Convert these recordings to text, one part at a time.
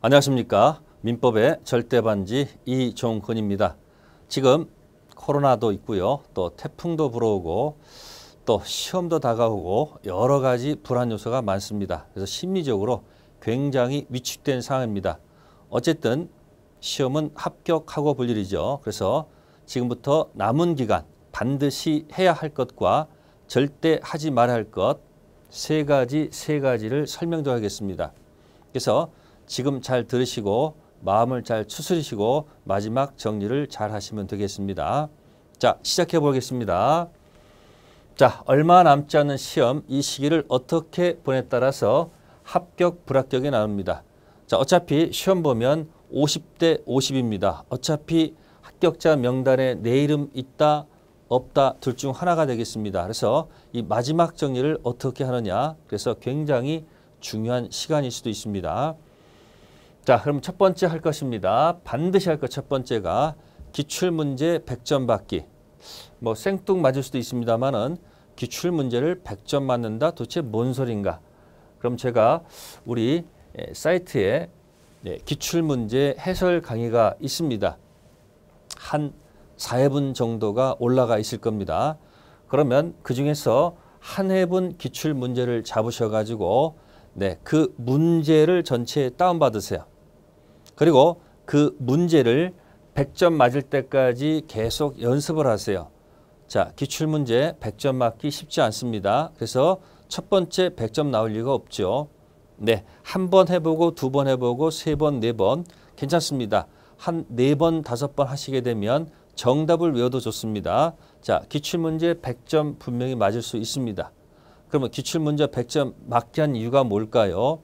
안녕하십니까. 민법의 절대반지 이종근입니다. 지금 코로나도 있고요. 또 태풍도 불어오고 또 시험도 다가오고 여러 가지 불안 요소가 많습니다. 그래서 심리적으로 굉장히 위축된 상황입니다. 어쨌든 시험은 합격하고 볼 일이죠. 그래서 지금부터 남은 기간 반드시 해야 할 것과 절대 하지 말아야 할 것 세 가지를 설명드리겠습니다. 그래서 지금 잘 들으시고 마음을 잘 추스리시고 마지막 정리를 잘 하시면 되겠습니다. 자, 시작해 보겠습니다. 자, 얼마 남지 않은 시험, 이 시기를 어떻게 보냐에 따라서 합격, 불합격이 나옵니다. 자, 어차피 시험 보면 50대 50입니다. 어차피 합격자 명단에 내 이름 있다, 없다, 둘 중 하나가 되겠습니다. 그래서 이 마지막 정리를 어떻게 하느냐, 그래서 굉장히 중요한 시간일 수도 있습니다. 자, 그럼 첫 번째 할 것입니다. 반드시 할 것 첫 번째가 기출문제 100점 받기. 뭐 생뚱맞을 수도 있습니다만은 기출문제를 100점 맞는다? 도대체 뭔 소린가? 그럼 제가 우리 사이트에 기출문제 해설 강의가 있습니다. 한 4회분 정도가 올라가 있을 겁니다. 그러면 그 중에서 한 회분 기출문제를 잡으셔가지고 그 문제를 전체 다운받으세요. 그리고 그 문제를 100점 맞을 때까지 계속 연습을 하세요. 자, 기출문제 100점 맞기 쉽지 않습니다. 그래서 첫 번째 100점 나올 리가 없죠. 한 번 해보고 두 번 해보고 세 번, 네 번 괜찮습니다. 한 4번, 5번 하시게 되면 정답을 외워도 좋습니다. 자, 기출문제 100점 분명히 맞을 수 있습니다. 그러면 기출문제 100점 맞게 한 이유가 뭘까요?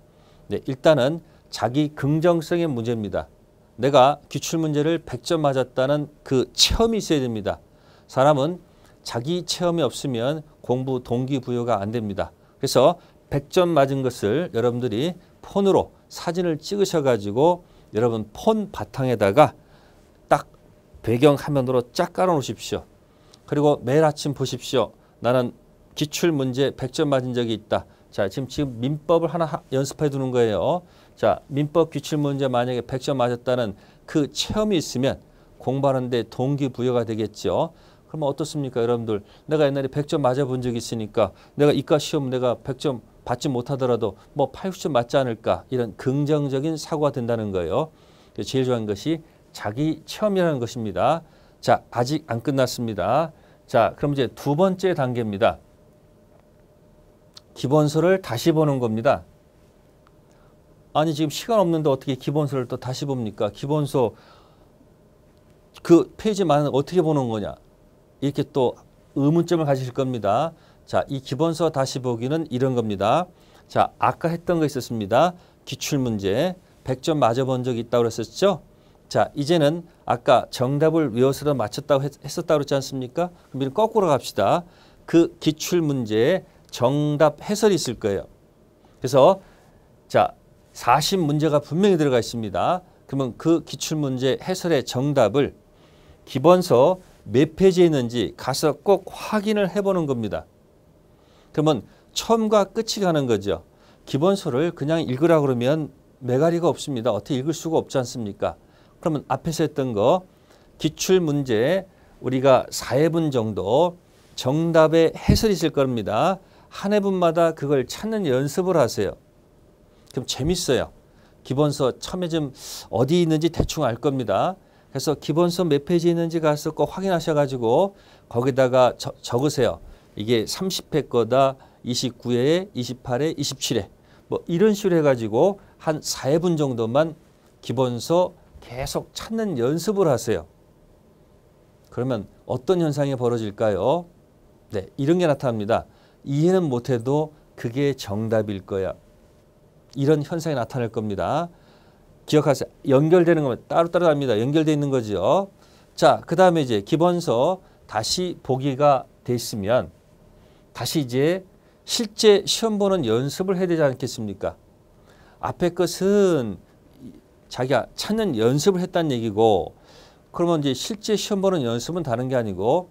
일단은 자기 긍정성의 문제입니다. 내가 기출문제를 100점 맞았다는 그 체험이 있어야 됩니다. 사람은 자기 체험이 없으면 공부 동기부여가 안 됩니다. 그래서 100점 맞은 것을 여러분들이 폰으로 사진을 찍으셔가지고 여러분 폰 바탕에다가 딱 배경 화면으로 쫙 깔아 놓으십시오. 그리고 매일 아침 보십시오. 나는 기출문제 100점 맞은 적이 있다. 자, 지금 민법을 하나 연습해 두는 거예요. 자, 민법 기출문제 만약에 100점 맞았다는 그 체험이 있으면 공부하는데 동기부여가 되겠죠. 그러면 어떻습니까, 여러분들? 내가 옛날에 100점 맞아본 적이 있으니까 내가 이과 시험 내가 100점 받지 못하더라도 뭐 80점 맞지 않을까, 이런 긍정적인 사고가 된다는 거예요. 제일 중요한 것이 자기 체험이라는 것입니다. 자, 아직 안 끝났습니다. 자, 그럼 이제 두 번째 단계입니다. 기본서를 다시 보는 겁니다. 아니, 지금 시간 없는데 어떻게 기본서를 또 다시 봅니까? 기본서 그 페이지만 어떻게 보는 거냐? 이렇게 또 의문점을 가지실 겁니다. 자, 이 기본서 다시 보기는 이런 겁니다. 자, 아까 했던 거 있었습니다. 기출문제 100점 맞아본 적이 있다고 그랬었죠? 자, 이제는 아까 정답을 외워서 맞췄다고 했었다고 그랬지 않습니까? 그럼 이를 거꾸로 갑시다. 그 기출문제에 정답 해설이 있을 거예요. 그래서 자, 40문제가 분명히 들어가 있습니다. 그러면 그 기출문제 해설의 정답을 기본서 몇 페이지에 있는지 가서 꼭 확인을 해보는 겁니다. 그러면 처음과 끝이 가는 거죠. 기본서를 그냥 읽으라 그러면 매가리가 없습니다. 어떻게 읽을 수가 없지 않습니까? 그러면 앞에서 했던 거 기출문제 우리가 4회분 정도 정답의 해설이 있을 겁니다. 한 회분마다 그걸 찾는 연습을 하세요. 그럼 재밌어요. 기본서 처음에 좀 어디 있는지 대충 알 겁니다. 그래서 기본서 몇 페이지에 있는지 가서 꼭 확인하셔가지고 거기다가 적으세요. 이게 30회 거다, 29회, 28회, 27회 뭐 이런 식으로 해가지고 한 4회분 정도만 기본서 계속 찾는 연습을 하세요. 그러면 어떤 현상이 벌어질까요? 이런 게 나타납니다. 이해는 못해도 그게 정답일 거야. 이런 현상이 나타날 겁니다. 기억하세요. 연결되는 거면 따로따로 합니다. 연결되어 있는 거죠. 자, 그 다음에 이제 기본서 다시 보기가 돼 있으면 다시 이제 실제 시험 보는 연습을 해야 되지 않겠습니까? 앞에 것은 자기가 찾는 연습을 했다는 얘기고, 그러면 이제 실제 시험 보는 연습은 다른 게 아니고,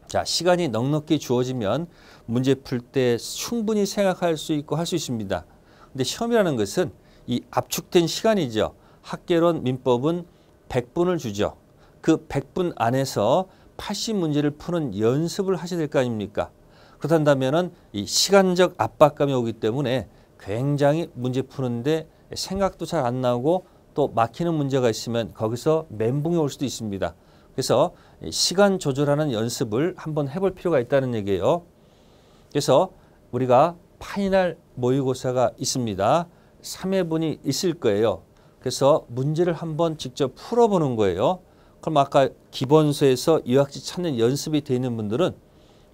자, 시간이 넉넉히 주어지면 문제 풀 때 충분히 생각할 수 있고 할 수 있습니다. 근데 시험이라는 것은 이 압축된 시간이죠. 학계론 민법은 100분을 주죠. 그 100분 안에서 80문제를 푸는 연습을 하셔야 될 거 아닙니까? 그렇다면은 이 시간적 압박감이 오기 때문에 굉장히 문제 푸는데 생각도 잘 안 나오고 또 막히는 문제가 있으면 거기서 멘붕이 올 수도 있습니다. 그래서 시간 조절하는 연습을 한번 해볼 필요가 있다는 얘기예요. 그래서 우리가 파이널 모의고사가 있습니다. 3회분이 있을 거예요. 그래서 문제를 한번 직접 풀어보는 거예요. 그럼 아까 기본서에서 요약지 찾는 연습이 되어 있는 분들은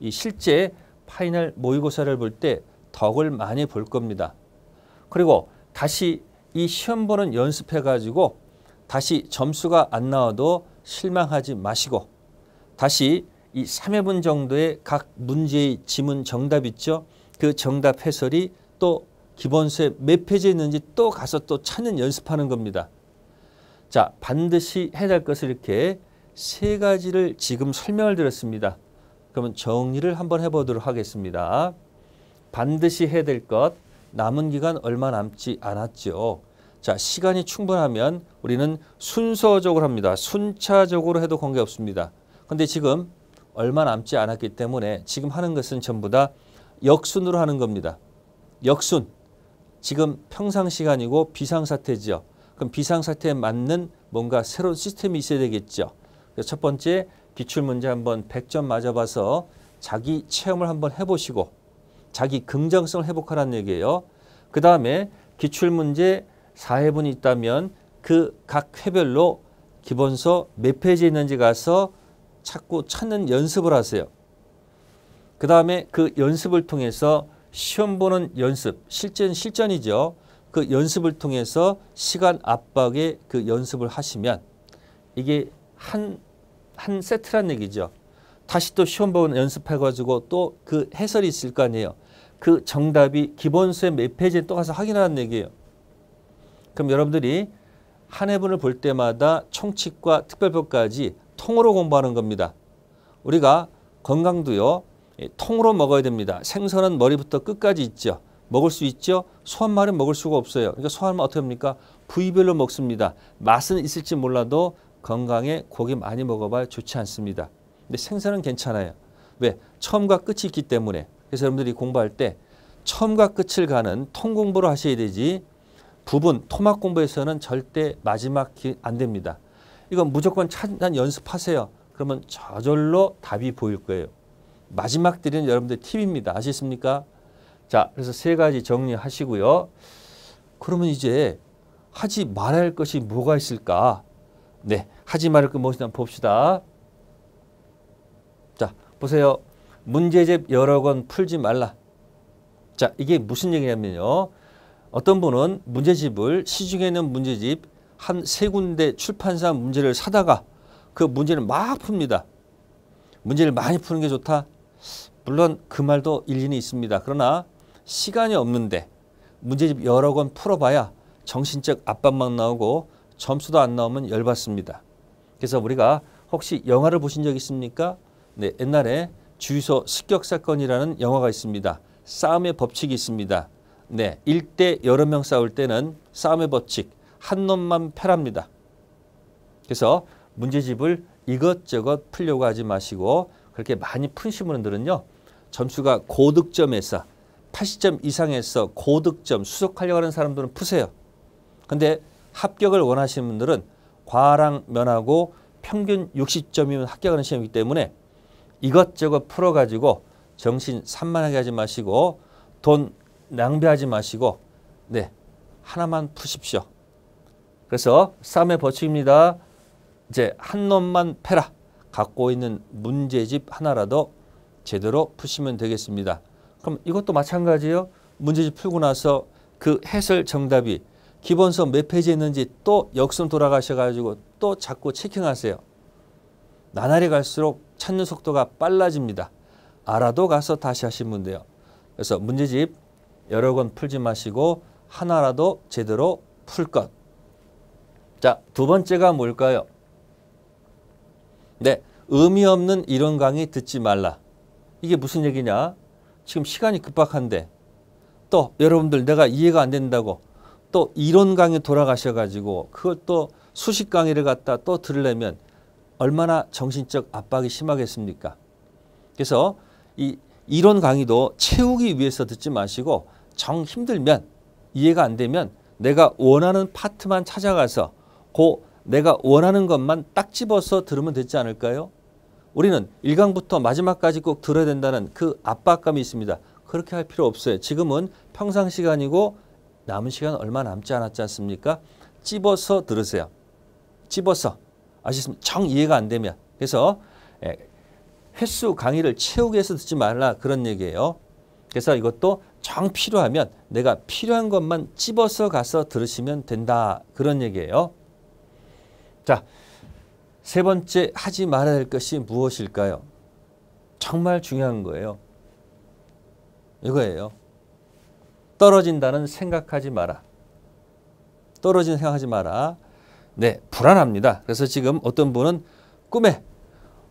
이 실제 파이널 모의고사를 볼 때 덕을 많이 볼 겁니다. 그리고 다시 이 시험 보는 연습해가지고 다시 점수가 안 나와도 실망하지 마시고 다시 이 3회분 정도의 각 문제의 지문 정답 있죠? 그 정답 해설이 또 기본서에 몇 페이지에 있는지 또 가서 또 찾는 연습하는 겁니다. 자, 반드시 해야 될 것을 이렇게 3가지를 지금 설명을 드렸습니다. 그러면 정리를 한번 해보도록 하겠습니다. 반드시 해야 될 것, 남은 기간 얼마 남지 않았죠. 자, 시간이 충분하면 우리는 순서적으로 합니다. 순차적으로 해도 관계없습니다. 그런데 지금 얼마 남지 않았기 때문에 지금 하는 것은 전부 다 역순으로 하는 겁니다. 역순. 지금 평상시간이고 비상사태죠. 그럼 비상사태에 맞는 뭔가 새로운 시스템이 있어야 되겠죠. 그래서 첫 번째 기출문제 한번 100점 맞아봐서 자기 체험을 한번 해보시고 자기 긍정성을 회복하라는 얘기예요. 그 다음에 기출문제 4회분이 있다면 그 각 회별로 기본서 몇 페이지에 있는지 가서 찾는 연습을 하세요. 그 다음에 그 연습을 통해서 시험 보는 연습, 실전이죠. 그 연습을 통해서 시간 압박의 그 연습을 하시면 이게 한 세트란 얘기죠. 다시 또 시험 보는 연습해가지고 또 그 해설이 있을 거 아니에요. 그 정답이 기본서의 몇 페이지에 또 가서 확인하는 얘기예요. 그럼 여러분들이 한 회분을 볼 때마다 총칙과 특별법까지 통으로 공부하는 겁니다. 우리가 건강도요. 통으로 먹어야 됩니다. 생선은 머리부터 끝까지 있죠. 먹을 수 있죠. 소 한 마리는 먹을 수가 없어요. 그러니까 소 한 마리 어떻게 합니까? 부위별로 먹습니다. 맛은 있을지 몰라도 건강에 고기 많이 먹어봐야 좋지 않습니다. 근데 생선은 괜찮아요. 왜? 처음과 끝이 있기 때문에. 그래서 여러분들이 공부할 때 처음과 끝을 가는 통 공부를 하셔야 되지 부분, 토막 공부에서는 절대 마지막이 안 됩니다. 이건 무조건 찾는 연습하세요. 그러면 저절로 답이 보일 거예요. 마지막 드리는 여러분들 팁입니다. 아시겠습니까? 자, 그래서 3가지 정리하시고요. 그러면 이제 하지 말아야 할 것이 뭐가 있을까? 네, 하지 말을 것 무엇이냐 봅시다. 자, 보세요. 문제집 여러 권 풀지 말라. 자, 이게 무슨 얘기냐면요. 어떤 분은 문제집을 시중에 있는 문제집 한 3군데 출판사 문제를 사다가 그 문제를 막 풉니다. 문제를 많이 푸는 게 좋다. 물론 그 말도 일리는 있습니다. 그러나 시간이 없는데 문제집 여러 권 풀어봐야 정신적 압박만 나오고 점수도 안 나오면 열받습니다. 그래서 우리가 혹시 영화를 보신 적 있습니까? 네, 옛날에 주유소 습격사건이라는 영화가 있습니다. 싸움의 법칙이 있습니다. 네, 1대 여러 명 싸울 때는 싸움의 법칙, 한 놈만 패랍니다. 그래서 문제집을 이것저것 풀려고 하지 마시고 그렇게 많이 푸신 분들은요. 점수가 고득점에서 80점 이상에서 고득점 수석하려고 하는 사람들은 푸세요. 근데 합격을 원하시는 분들은 과랑 면하고 평균 60점이면 합격하는 시험이기 때문에 이것저것 풀어가지고 정신 산만하게 하지 마시고 돈 낭비하지 마시고 네, 하나만 푸십시오. 그래서 싸움의 법칙입니다. 이제 한 놈만 패라. 갖고 있는 문제집 하나라도 제대로 푸시면 되겠습니다. 그럼 이것도 마찬가지예요. 문제집 풀고 나서 그 해설 정답이 기본서 몇 페이지에 있는지 또 역순 돌아가셔가지고 또 자꾸 체킹하세요. 나날이 갈수록 찾는 속도가 빨라집니다. 알아도 가서 다시 하시면 돼요. 그래서 문제집 여러 권 풀지 마시고 하나라도 제대로 풀 것. 자, 2번째가 뭘까요? 네, 의미 없는 이론 강의 듣지 말라. 이게 무슨 얘기냐? 지금 시간이 급박한데 또 여러분들 내가 이해가 안 된다고 또 이론 강의 돌아가셔가지고 그걸 또 수식 강의를 갖다 또 들으려면 얼마나 정신적 압박이 심하겠습니까? 그래서 이 이론 강의도 채우기 위해서 듣지 마시고 정 힘들면 이해가 안 되면 내가 원하는 파트만 찾아가서 내가 원하는 것만 딱 집어서 들으면 되지 않을까요? 우리는 1강부터 마지막까지 꼭 들어야 된다는 그 압박감이 있습니다. 그렇게 할 필요 없어요. 지금은 평상 시간이고 남은 시간 얼마 남지 않았지 않습니까? 찝어서 들으세요. 찝어서. 아시겠습니까? 정 이해가 안 되면. 그래서 횟수 강의를 채우기 위해서 듣지 말라 그런 얘기예요. 그래서 이것도 정 필요하면 내가 필요한 것만 찝어서 가서 들으시면 된다 그런 얘기예요. 자, 세 번째 하지 말아야 할 것이 무엇일까요? 정말 중요한 거예요. 이거예요. 떨어진다는 생각하지 마라. 떨어지는 생각하지 마라. 네, 불안합니다. 그래서 지금 어떤 분은 꿈에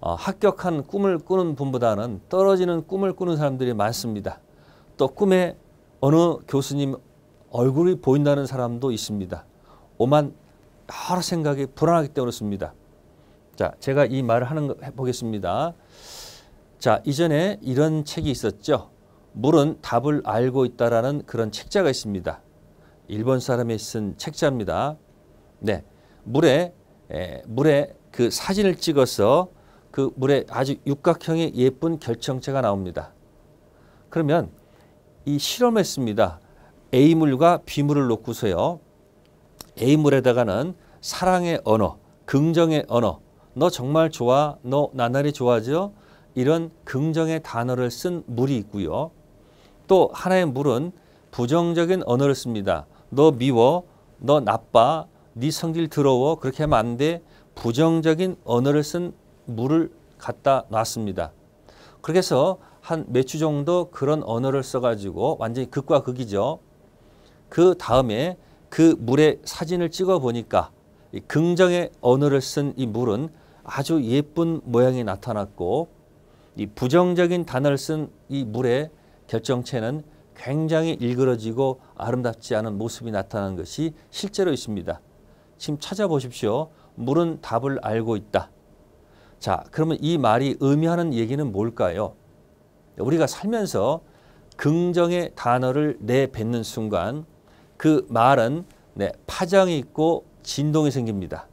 합격한 꿈을 꾸는 분보다는 떨어지는 꿈을 꾸는 사람들이 많습니다. 또 꿈에 어느 교수님 얼굴이 보인다는 사람도 있습니다. 오만 여러 생각이 불안하기 때문에 그렇습니다. 자, 제가 이 말을 해보겠습니다. 자, 이전에 이런 책이 있었죠. 물은 답을 알고 있다라는 그런 책자가 있습니다. 일본 사람이 쓴 책자입니다. 네, 물에 그 사진을 찍어서 그 물에 아주 육각형의 예쁜 결정체가 나옵니다. 그러면 이 실험했습니다. A물과 B물을 놓고서요. A물에다가는 사랑의 언어, 긍정의 언어, 너 정말 좋아, 너 나날이 좋아져 이런 긍정의 단어를 쓴 물이 있고요. 또 하나의 물은 부정적인 언어를 씁니다. 너 미워, 너 나빠, 네 성질 더러워, 그렇게 하면 안 돼. 부정적인 언어를 쓴 물을 갖다 놨습니다. 그렇게 해서 한 몇 주 정도 그런 언어를 써가지고 완전히 극과 극이죠. 그 다음에 그 물의 사진을 찍어 보니까 이 긍정의 언어를 쓴 이 물은 아주 예쁜 모양이 나타났고 이 부정적인 단어를 쓴 이 물의 결정체는 굉장히 일그러지고 아름답지 않은 모습이 나타나는 것이 실제로 있습니다. 지금 찾아보십시오. 물은 답을 알고 있다. 자, 그러면 이 말이 의미하는 얘기는 뭘까요? 우리가 살면서 긍정의 단어를 내뱉는 순간 그 말은 파장이 있고 진동이 생깁니다.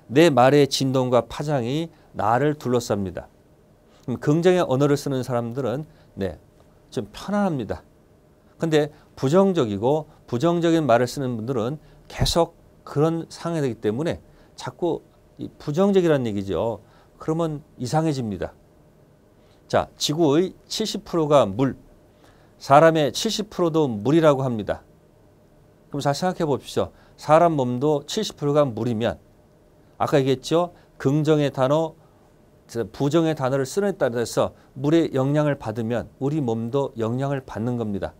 내 말의 진동과 파장이 나를 둘러쌉니다. 긍정의 언어를 쓰는 사람들은 좀 편안합니다. 근데 부정적이고 부정적인 말을 쓰는 분들은 계속 그런 상황이 되기 때문에 자꾸 부정적이라는 얘기죠. 그러면 이상해집니다. 자, 지구의 70%가 물, 사람의 70%도 물이라고 합니다. 그럼 잘 생각해 보십시오. 사람 몸도 70%가 물이면 아까 얘기했죠. 긍정의 단어, 부정의 단어를 쓰는 데 따라서 물의 영향을 받으면 우리 몸도 영향을 받는 겁니다.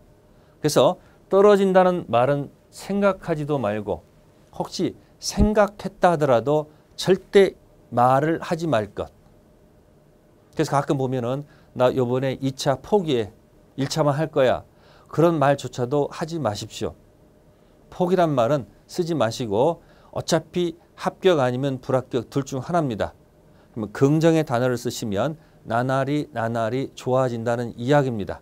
그래서 떨어진다는 말은 생각하지도 말고 혹시 생각했다 하더라도 절대 말을 하지 말 것. 그래서 가끔 보면은 나 이번에 2차 포기해. 1차만 할 거야. 그런 말조차도 하지 마십시오. 포기란 말은 쓰지 마시고 어차피 합격 아니면 불합격 둘 중 하나입니다. 그러면 긍정의 단어를 쓰시면 나날이 좋아진다는 이야기입니다.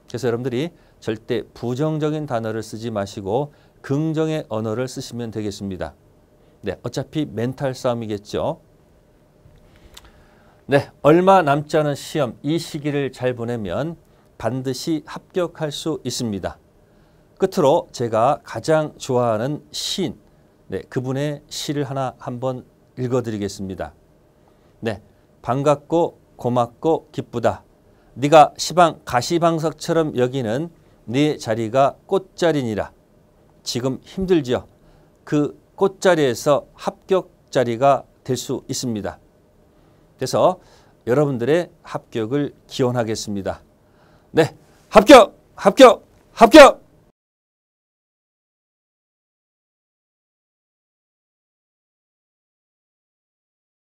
그래서 여러분들이 절대 부정적인 단어를 쓰지 마시고 긍정의 언어를 쓰시면 되겠습니다. 네, 어차피 멘탈 싸움이겠죠. 네, 얼마 남지 않은 시험, 이 시기를 잘 보내면 반드시 합격할 수 있습니다. 끝으로 제가 가장 좋아하는 시인, 그분의 시를 하나 한번 읽어드리겠습니다. 네, 반갑고 고맙고 기쁘다. 네가 가시방석처럼 여기는 네 자리가 꽃자리니라. 지금 힘들지요. 그 꽃자리에서 합격 자리가 될 수 있습니다. 그래서 여러분들의 합격을 기원하겠습니다. 네, 합격!